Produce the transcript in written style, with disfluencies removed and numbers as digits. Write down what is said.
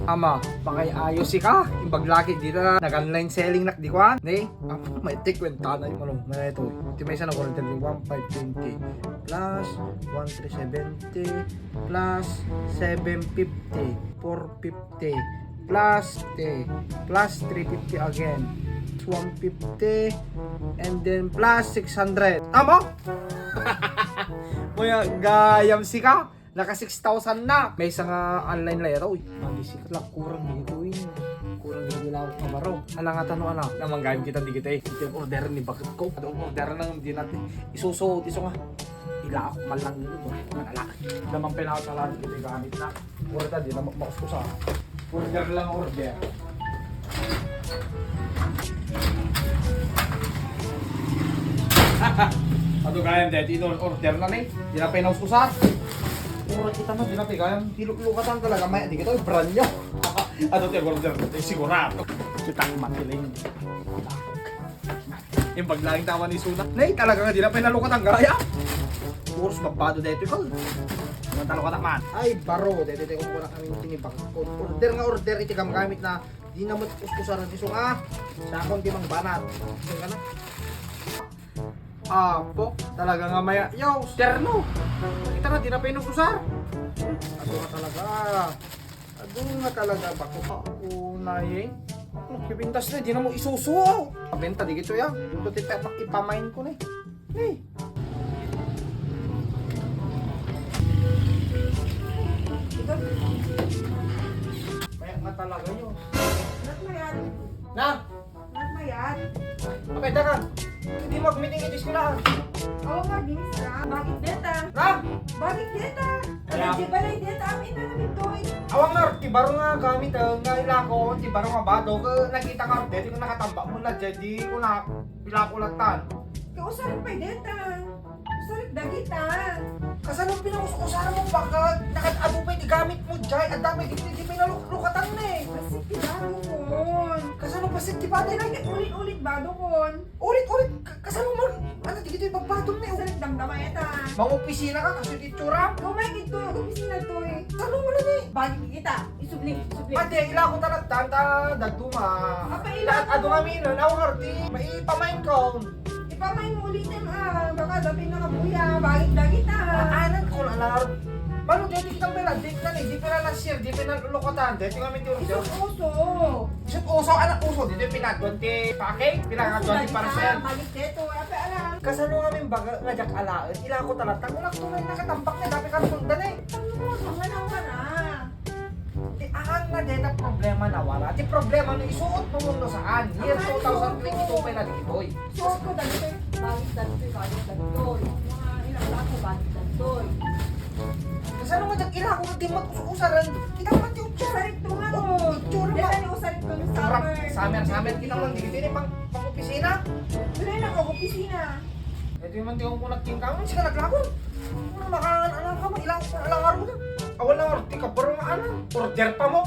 Ama, pakay ayos si ka. Ibaglaki dito na nag-online selling nak di ko ne. May tik kwenta na yung ano. Na ito. Ito may isa na ko 1520 plus 1370 plus 750 450 plus plus 350 again 150 and then plus 600. Tama? Kuya, gayam si ka. Naka 6,000 na. May isang online layer. Uy, magisikat lang. Kurang dito yun. Kurang dito lang ako kamaro. Alang nga tanong anak. Namang gayam kita di kita eh. Ito yung order ni bakit ko. Ito yung order lang hindi natin. Isusuot. Iso nga. Ila ako malang nito. Manala. Namang pinakot sa lahat. Ito yung gamit na. Order di na makuskusa. Order lang order. Ato gayam dito. Ito order na na eh. Di na pinauskusa. Mura kita na, di na pigayang hiluk-lukatan talaga. May di kita, brand nyo. Ano tayo, order natin, sigurado. Kitang matiling. Yung paglaging tawa ni Suna. Nay, talaga nga, di na pinalukatan gaya. Puros babado dito ikaw. Ang talukatan man. Ay, baro. Dito ko muna kami tinibak. Order nga order, itigam gamit na di na matuskusaran ni Suna. Sa akong di mang banat. Ito ka na. Apo, talaga nga maya. Yo, sterno. Kita na, di na pinugusar. Ado nga talaga. Ado nga talaga. Bako pa ako na eh. Pipintas na, di na mo isusuo. Benta, di gito yan. Dito ipamain ko na eh. Hey. Maya nga talaga yun. Not mayat. Na? Not mayat. Okay, dagan. Hindi mag-meeting itis ko na. Oo nga, binis na. Bakit deta? Na? Bakit deta? Kaya- Di ba na deta? Amin na namin to eh. Awang nga, ti baro nga gamit nga ilako, ti baro nga bato, nakita nga, dito ko nakatamba mo na, di ko na pilakulatan. Kausarin pa deta. Usarin dagita. Kasalong pinausukusaran mo baka nakatabo pa yung gamit mo dyan, ang dami di pinalukatan na eh. Kasi tibado kon. Kasalong pasit ti bado Dahil ulit-ulit bado kon. ulit, kasalong mo, ano di gito yung bagbadong na eh. Usarin damdama eta. Mga opisina ka, kasi di tsura. Gumay gito. Gumising na to eh. Kasalong mo lang eh. Bakit kita? Isubling. Ate, ila ko talagang dagduma. Apa ila? Ado kami nun, awang arti, maipamain ko. Ipamay mo ulit na baka dapat nakabuya. Bakit dagita? Anan ko na lang. Mano, dito kitang pera, dito na di pera na share, di pera lulukotan, dito kami di order. Isang uso. Isang uso, anak uso, dito pinadwan ti pake, pinadwan ti parcel. Balik dito. Apa alam? Kasano kami baga ngajak alaan, ila ko talatang, unak tunay nakatambak na, dapat ka sundan eh. Ano mo? Sangalang ka na. Di aan na dito problema na wala, di problema na isuot mo muna saan, year 2022 pa na dito eh. Suot ko dito. Balik dito. Balik dito. Mga ilang lako balik dito. Kasano ngajak ila ko di mag-usaran, kita man ti utsa. Usarit to nga o. Itsura Dito ba? ni usarit ko ng summer. Summer, kita lang dito eh, pang-opisina. Dito na ako opisina. Ito yung mantiyo ko nagtingkang, hindi ka naglakon. Ano makangan, anak ka mo, ilang araw mo na. Awal na orti ka, pero nga anak, order pa mo.